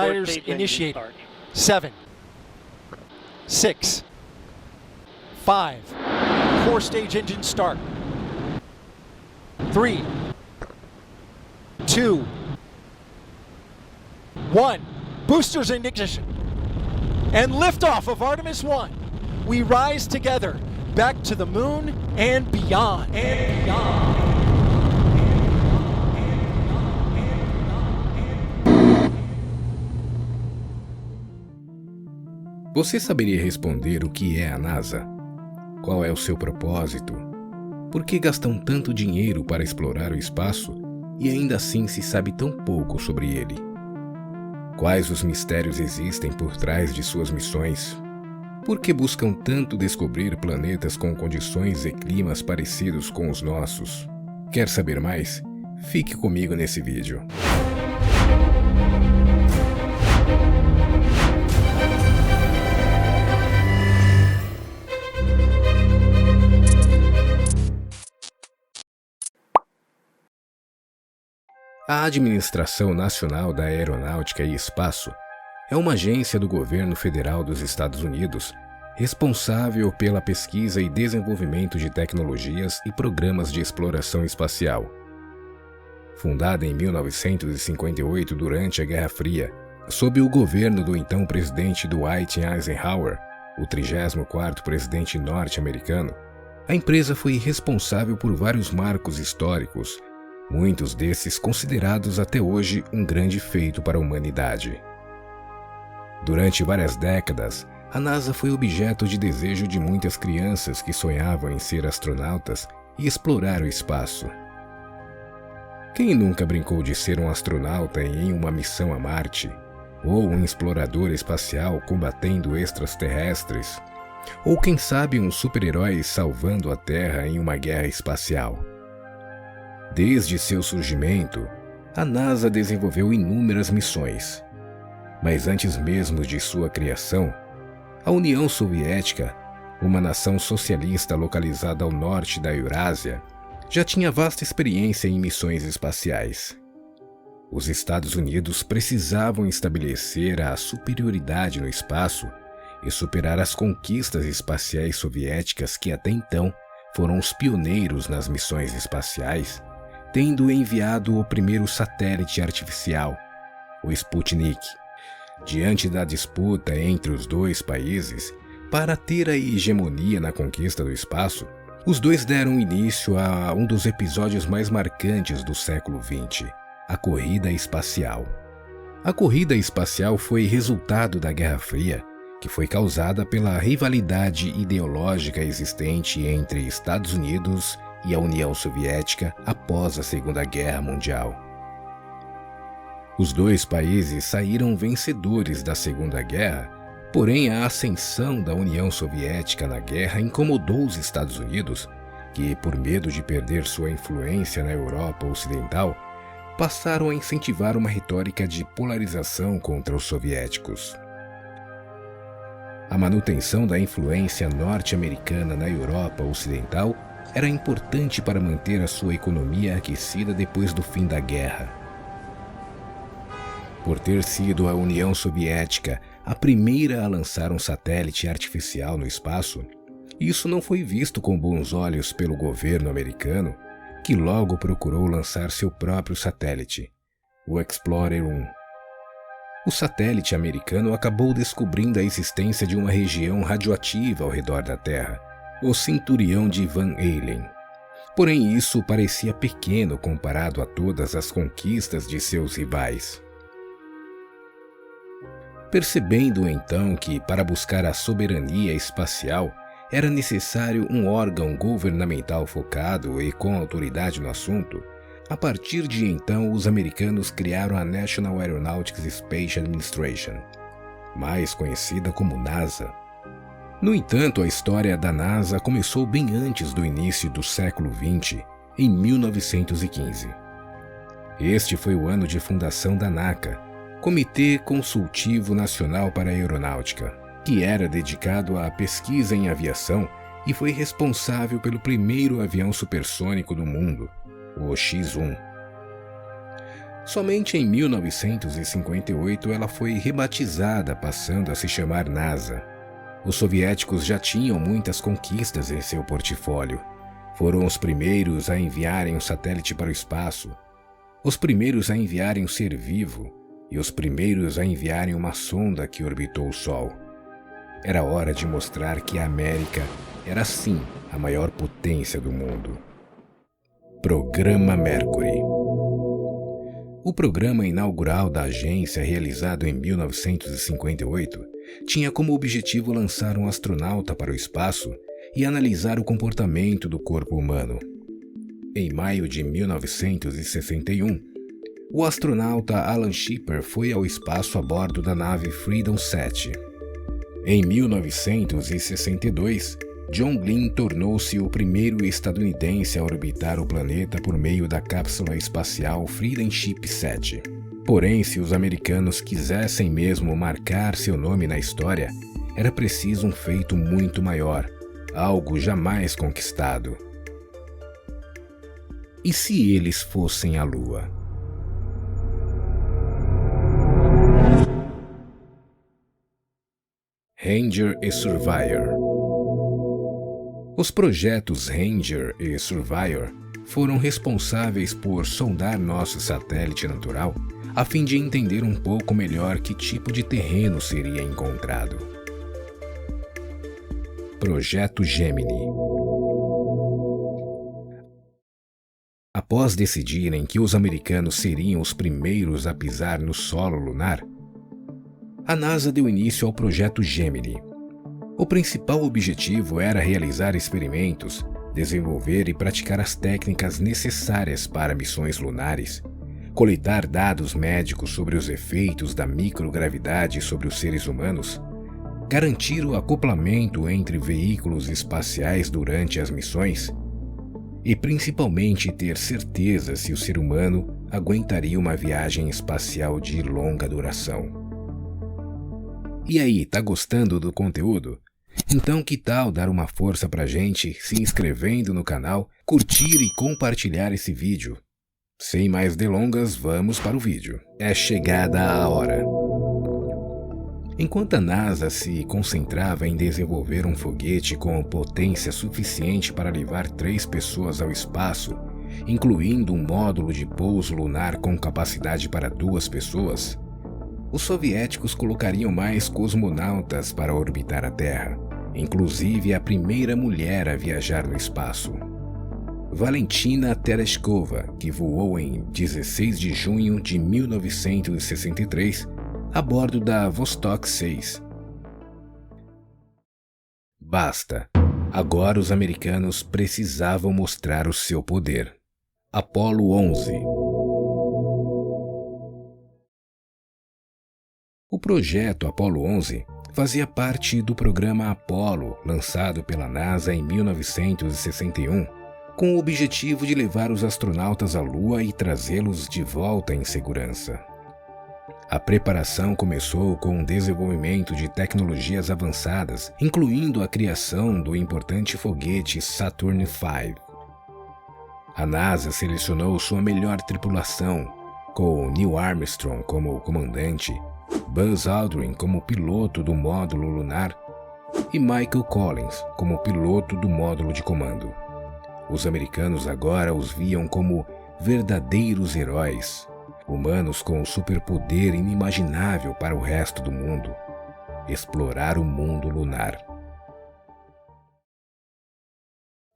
Tires initiated. 7, 6, 5. 4-stage engine start. 3, 2, 1. Boosters in ignition. And liftoff of Artemis 1. We rise together back to the moon and beyond. And beyond. Você saberia responder o que é a NASA? Qual é o seu propósito? Por que gastam tanto dinheiro para explorar o espaço e ainda assim se sabe tão pouco sobre ele? Quais os mistérios existem por trás de suas missões? Por que buscam tanto descobrir planetas com condições e climas parecidos com os nossos? Quer saber mais? Fique comigo nesse vídeo. A Administração Nacional da Aeronáutica e Espaço é uma agência do governo federal dos Estados Unidos responsável pela pesquisa e desenvolvimento de tecnologias e programas de exploração espacial. Fundada em 1958 durante a Guerra Fria, sob o governo do então presidente Dwight Eisenhower, o 34º presidente norte-americano, a empresa foi responsável por vários marcos históricos, muitos desses considerados até hoje um grande feito para a humanidade. Durante várias décadas, a NASA foi objeto de desejo de muitas crianças que sonhavam em ser astronautas e explorar o espaço. Quem nunca brincou de ser um astronauta em uma missão a Marte, ou um explorador espacial combatendo extraterrestres, ou quem sabe um super-herói salvando a Terra em uma guerra espacial? Desde seu surgimento, a NASA desenvolveu inúmeras missões. Mas antes mesmo de sua criação, a União Soviética, uma nação socialista localizada ao norte da Eurásia, já tinha vasta experiência em missões espaciais. Os Estados Unidos precisavam estabelecer a superioridade no espaço e superar as conquistas espaciais soviéticas que até então foram os pioneiros nas missões espaciais, tendo enviado o primeiro satélite artificial, o Sputnik. Diante da disputa entre os dois países para ter a hegemonia na conquista do espaço, os dois deram início a um dos episódios mais marcantes do século XX, a corrida espacial. A corrida espacial foi resultado da Guerra Fria, que foi causada pela rivalidade ideológica existente entre Estados Unidos e a União Soviética após a Segunda Guerra Mundial. Os dois países saíram vencedores da Segunda Guerra, porém a ascensão da União Soviética na guerra incomodou os Estados Unidos, que, por medo de perder sua influência na Europa Ocidental, passaram a incentivar uma retórica de polarização contra os soviéticos. A manutenção da influência norte-americana na Europa Ocidental era importante para manter a sua economia aquecida depois do fim da guerra. Por ter sido a União Soviética a primeira a lançar um satélite artificial no espaço, isso não foi visto com bons olhos pelo governo americano, que logo procurou lançar seu próprio satélite, o Explorer 1. O satélite americano acabou descobrindo a existência de uma região radioativa ao redor da Terra, o Cinturão de Van Allen. Porém, isso parecia pequeno comparado a todas as conquistas de seus rivais. Percebendo então que, para buscar a soberania espacial, era necessário um órgão governamental focado e com autoridade no assunto, a partir de então os americanos criaram a National Aeronautics Space Administration, mais conhecida como NASA. No entanto, a história da NASA começou bem antes do início do século XX, em 1915. Este foi o ano de fundação da NACA, Comitê Consultivo Nacional para a Aeronáutica, que era dedicado à pesquisa em aviação e foi responsável pelo primeiro avião supersônico do mundo, o X-1. Somente em 1958 ela foi rebatizada, passando a se chamar NASA. Os soviéticos já tinham muitas conquistas em seu portfólio. Foram os primeiros a enviarem um satélite para o espaço, os primeiros a enviarem um ser vivo e os primeiros a enviarem uma sonda que orbitou o Sol. Era hora de mostrar que a América era sim a maior potência do mundo. Programa Mercury. O programa inaugural da agência, realizado em 1958, tinha como objetivo lançar um astronauta para o espaço e analisar o comportamento do corpo humano. Em maio de 1961, o astronauta Alan Shepard foi ao espaço a bordo da nave Freedom 7. Em 1962, John Glenn tornou-se o primeiro estadunidense a orbitar o planeta por meio da cápsula espacial Freedom Ship 7. Porém, se os americanos quisessem mesmo marcar seu nome na história, era preciso um feito muito maior, algo jamais conquistado. E se eles fossem à Lua? Ranger e Surveyor. Os projetos Ranger e Surveyor foram responsáveis por sondar nosso satélite natural a fim de entender um pouco melhor que tipo de terreno seria encontrado. Projeto Gemini. Após decidirem que os americanos seriam os primeiros a pisar no solo lunar, a NASA deu início ao Projeto Gemini. O principal objetivo era realizar experimentos, desenvolver e praticar as técnicas necessárias para missões lunares, coletar dados médicos sobre os efeitos da microgravidade sobre os seres humanos, garantir o acoplamento entre veículos espaciais durante as missões e principalmente ter certeza se o ser humano aguentaria uma viagem espacial de longa duração. E aí, tá gostando do conteúdo? Então que tal dar uma força pra gente se inscrevendo no canal, curtir e compartilhar esse vídeo? Sem mais delongas, vamos para o vídeo. É chegada a hora. Enquanto a NASA se concentrava em desenvolver um foguete com potência suficiente para levar 3 pessoas ao espaço, incluindo um módulo de pouso lunar com capacidade para 2 pessoas, os soviéticos colocariam mais cosmonautas para orbitar a Terra, inclusive a primeira mulher a viajar no espaço, Valentina Tereshkova, que voou em 16 de junho de 1963 a bordo da Vostok 6. Basta! Agora os americanos precisavam mostrar o seu poder. Apollo 11. O projeto Apollo 11 fazia parte do programa Apollo, lançado pela NASA em 1961, com o objetivo de levar os astronautas à Lua e trazê-los de volta em segurança. A preparação começou com o desenvolvimento de tecnologias avançadas, incluindo a criação do importante foguete Saturn V. A NASA selecionou sua melhor tripulação, com Neil Armstrong como comandante, Buzz Aldrin como piloto do módulo lunar e Michael Collins como piloto do módulo de comando. Os americanos agora os viam como verdadeiros heróis, humanos com um superpoder inimaginável para o resto do mundo: explorar o mundo lunar.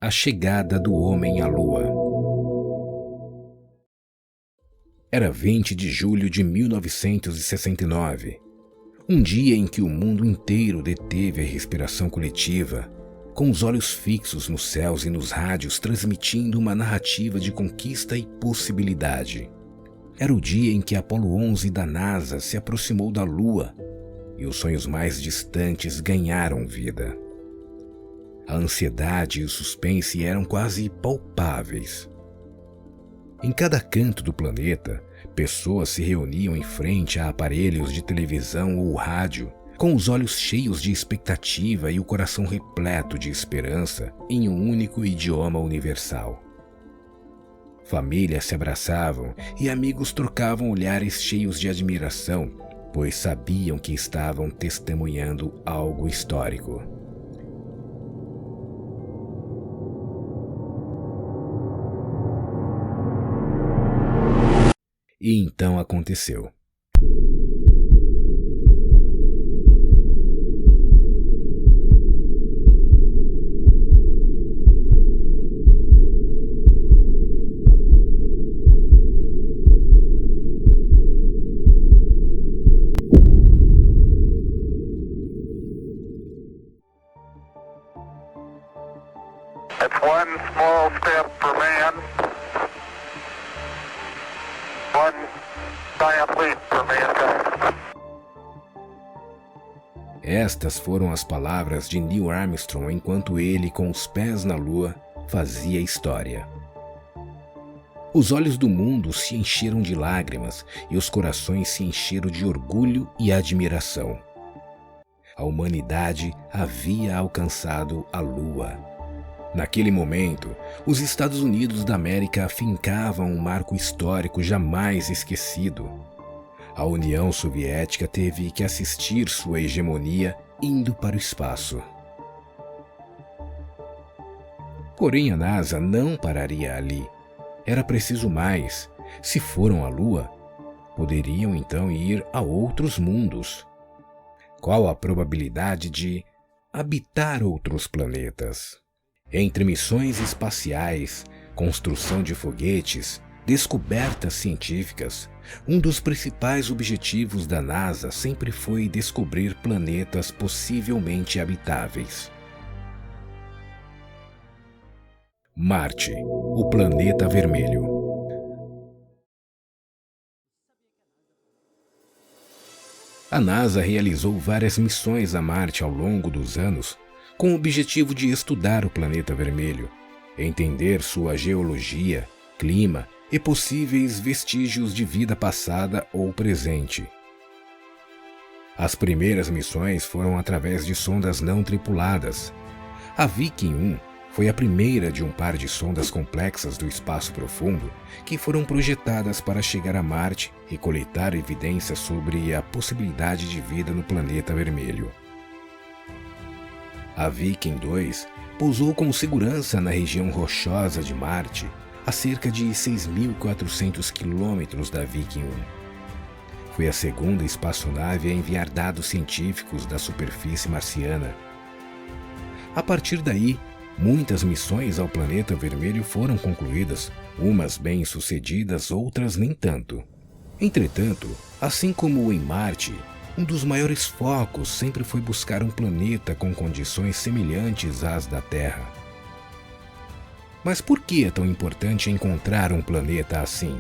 A chegada do homem à Lua. Era 20 de julho de 1969, um dia em que o mundo inteiro deteve a respiração coletiva, com os olhos fixos nos céus e nos rádios transmitindo uma narrativa de conquista e possibilidade. Era o dia em que Apollo 11 da NASA se aproximou da Lua e os sonhos mais distantes ganharam vida. A ansiedade e o suspense eram quase palpáveis. Em cada canto do planeta, pessoas se reuniam em frente a aparelhos de televisão ou rádio, com os olhos cheios de expectativa e o coração repleto de esperança em um único idioma universal. Famílias se abraçavam e amigos trocavam olhares cheios de admiração, pois sabiam que estavam testemunhando algo histórico. E então aconteceu. It's one small step for man, one giant leap for mankind. Estas foram as palavras de Neil Armstrong enquanto ele, com os pés na lua, fazia história. Os olhos do mundo se encheram de lágrimas e os corações se encheram de orgulho e admiração. A humanidade havia alcançado a Lua. Naquele momento, os Estados Unidos da América afincavam um marco histórico jamais esquecido. A União Soviética teve que assistir sua hegemonia indo para o espaço. Porém, a NASA não pararia ali. Era preciso mais. Se foram à Lua, poderiam então ir a outros mundos. Qual a probabilidade de habitar outros planetas? Entre missões espaciais, construção de foguetes, descobertas científicas, um dos principais objetivos da NASA sempre foi descobrir planetas possivelmente habitáveis. Marte, o planeta vermelho. A NASA realizou várias missões a Marte ao longo dos anos com o objetivo de estudar o planeta vermelho, entender sua geologia, clima e possíveis vestígios de vida passada ou presente. As primeiras missões foram através de sondas não tripuladas. A Viking 1 foi a primeira de um par de sondas complexas do espaço profundo que foram projetadas para chegar a Marte e coletar evidências sobre a possibilidade de vida no planeta vermelho. A Viking 2 pousou com segurança na região rochosa de Marte, a cerca de 6.400 quilômetros da Viking 1. Foi a segunda espaçonave a enviar dados científicos da superfície marciana. A partir daí, muitas missões ao planeta vermelho foram concluídas, umas bem-sucedidas, outras nem tanto. Entretanto, assim como em Marte, um dos maiores focos sempre foi buscar um planeta com condições semelhantes às da Terra. Mas por que é tão importante encontrar um planeta assim?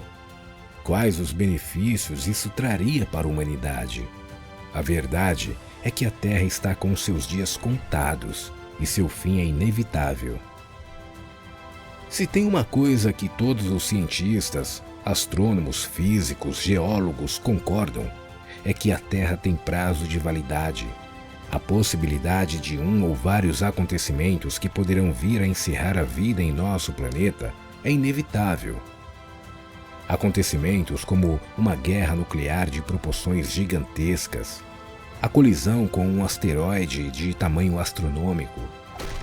Quais os benefícios isso traria para a humanidade? A verdade é que a Terra está com seus dias contados e seu fim é inevitável. Se tem uma coisa que todos os cientistas, astrônomos, físicos, geólogos concordam, é que a Terra tem prazo de validade. A possibilidade de um ou vários acontecimentos que poderão vir a encerrar a vida em nosso planeta é inevitável. Acontecimentos como uma guerra nuclear de proporções gigantescas, a colisão com um asteroide de tamanho astronômico,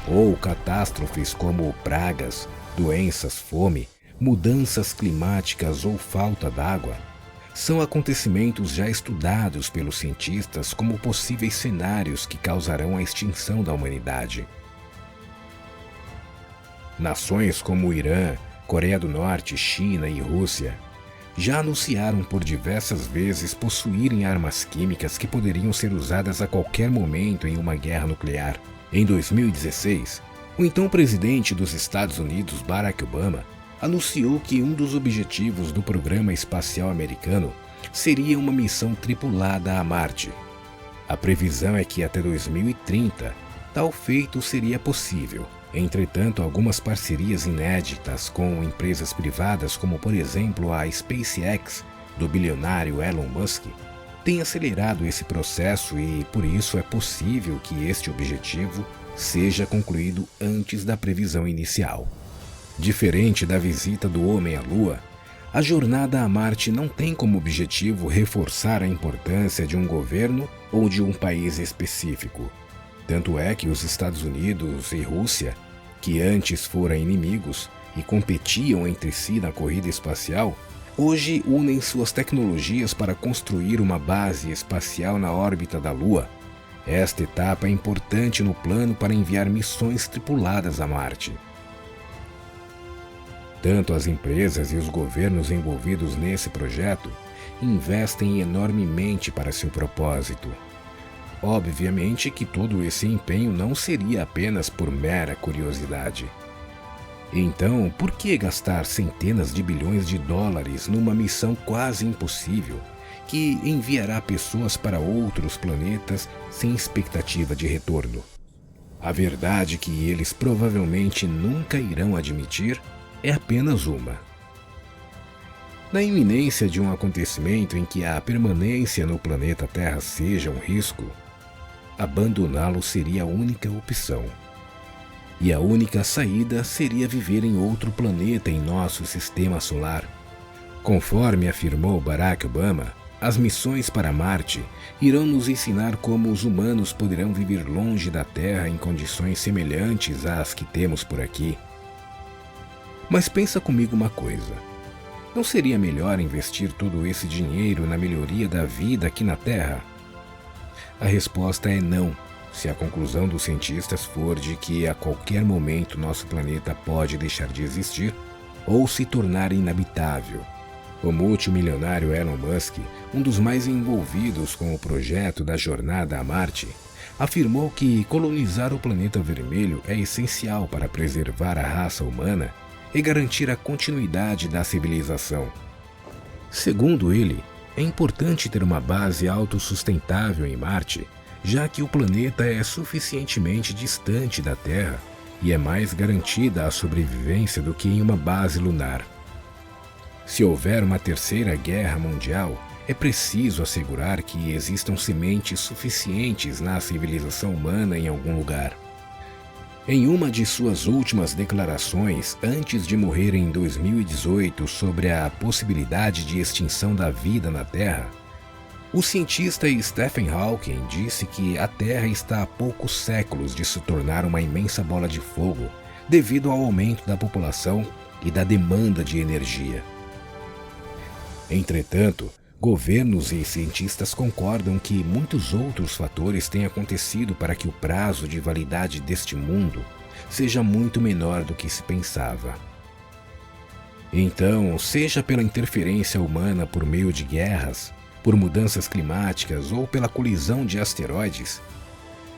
ou catástrofes como pragas, doenças, fome, mudanças climáticas ou falta d'água, são acontecimentos já estudados pelos cientistas como possíveis cenários que causarão a extinção da humanidade. Nações como o Irã, Coreia do Norte, China e Rússia já anunciaram por diversas vezes possuírem armas químicas que poderiam ser usadas a qualquer momento em uma guerra nuclear. Em 2016, o então presidente dos Estados Unidos, Barack Obama, anunciou que um dos objetivos do programa espacial americano seria uma missão tripulada a Marte. A previsão é que até 2030 tal feito seria possível. Entretanto, algumas parcerias inéditas com empresas privadas, como por exemplo a SpaceX, do bilionário Elon Musk, têm acelerado esse processo e, por isso, é possível que este objetivo seja concluído antes da previsão inicial. Diferente da visita do homem à Lua, a jornada a Marte não tem como objetivo reforçar a importância de um governo ou de um país específico. Tanto é que os Estados Unidos e Rússia, que antes foram inimigos e competiam entre si na corrida espacial, hoje unem suas tecnologias para construir uma base espacial na órbita da Lua. Esta etapa é importante no plano para enviar missões tripuladas a Marte. Tanto as empresas e os governos envolvidos nesse projeto investem enormemente para seu propósito. Obviamente que todo esse empenho não seria apenas por mera curiosidade. Então, por que gastar centenas de bilhões de dólares numa missão quase impossível, que enviará pessoas para outros planetas sem expectativa de retorno? A verdade que eles provavelmente nunca irão admitir é apenas uma. Na iminência de um acontecimento em que a permanência no planeta Terra seja um risco, abandoná-lo seria a única opção. E a única saída seria viver em outro planeta em nosso sistema solar. Conforme afirmou Barack Obama, as missões para Marte irão nos ensinar como os humanos poderão viver longe da Terra em condições semelhantes às que temos por aqui. Mas pensa comigo uma coisa. Não seria melhor investir todo esse dinheiro na melhoria da vida aqui na Terra? A resposta é não, se a conclusão dos cientistas for de que a qualquer momento nosso planeta pode deixar de existir ou se tornar inabitável. O multimilionário Elon Musk, um dos mais envolvidos com o projeto da jornada a Marte, afirmou que colonizar o planeta vermelho é essencial para preservar a raça humana e garantir a continuidade da civilização. Segundo ele, é importante ter uma base autossustentável em Marte, já que o planeta é suficientemente distante da Terra e é mais garantida a sobrevivência do que em uma base lunar. Se houver uma terceira guerra mundial, é preciso assegurar que existam sementes suficientes na civilização humana em algum lugar. Em uma de suas últimas declarações antes de morrer em 2018 sobre a possibilidade de extinção da vida na Terra, o cientista Stephen Hawking disse que a Terra está a poucos séculos de se tornar uma imensa bola de fogo devido ao aumento da população e da demanda de energia. Entretanto, governos e cientistas concordam que muitos outros fatores têm acontecido para que o prazo de validade deste mundo seja muito menor do que se pensava. Então, seja pela interferência humana por meio de guerras, por mudanças climáticas ou pela colisão de asteroides,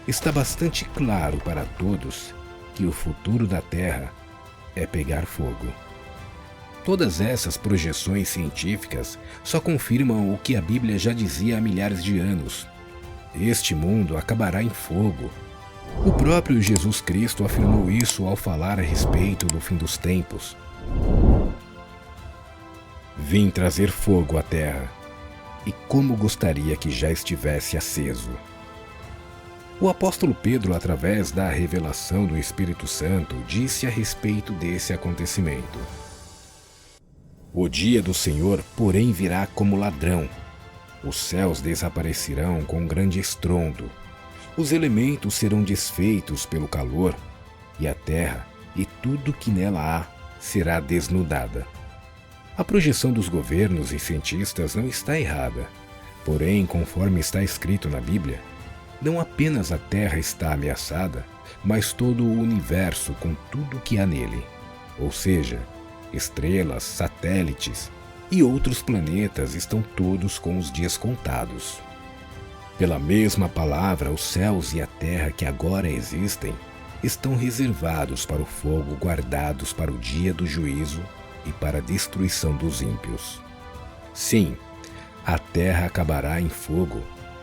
está bastante claro para todos que o futuro da Terra é pegar fogo. Todas essas projeções científicas só confirmam o que a Bíblia já dizia há milhares de anos. Este mundo acabará em fogo. O próprio Jesus Cristo afirmou isso ao falar a respeito do fim dos tempos. Vim trazer fogo à terra, e como gostaria que já estivesse aceso. O apóstolo Pedro, através da revelação do Espírito Santo, disse a respeito desse acontecimento: o dia do Senhor, porém, virá como ladrão. Os céus desaparecerão com grande estrondo. Os elementos serão desfeitos pelo calor, e a terra e tudo que nela há será desnudada. A projeção dos governos e cientistas não está errada. Porém, conforme está escrito na Bíblia, não apenas a Terra está ameaçada, mas todo o universo com tudo que há nele. Ou seja, estrelas, satélites e outros planetas estão todos com os dias contados. Pela mesma palavra, os céus e a terra que agora existem estão reservados para o fogo, guardados para o dia do juízo e para a destruição dos ímpios. Sim, a terra acabará em fogo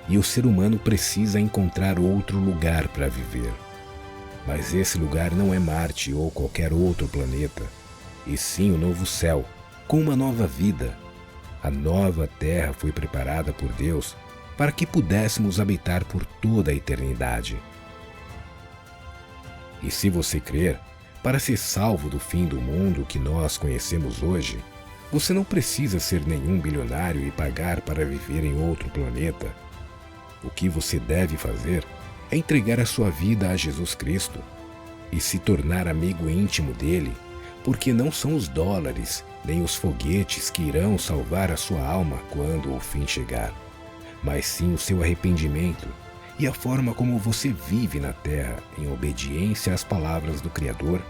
e o ser humano precisa encontrar outro lugar para viver. Mas esse lugar não é Marte ou qualquer outro planeta, e sim o novo céu, com uma nova vida. A nova terra foi preparada por Deus para que pudéssemos habitar por toda a eternidade. E se você crer, Para ser salvo do fim do mundo que nós conhecemos hoje, você não precisa ser nenhum bilionário e pagar para viver em outro planeta. O que você deve fazer é entregar a sua vida a Jesus Cristo e se tornar amigo íntimo dele, porque não são os dólares nem os foguetes que irão salvar a sua alma quando o fim chegar, mas sim o seu arrependimento e a forma como você vive na Terra em obediência às palavras do Criador,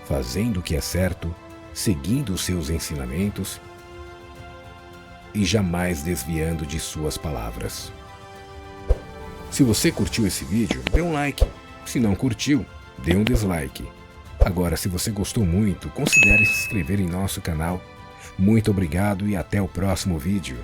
fazendo o que é certo, seguindo os seus ensinamentos e jamais desviando de suas palavras. Se você curtiu esse vídeo, dê um like. Se não curtiu, dê um dislike. Agora, se você gostou muito, considere se inscrever em nosso canal. Muito obrigado e até o próximo vídeo.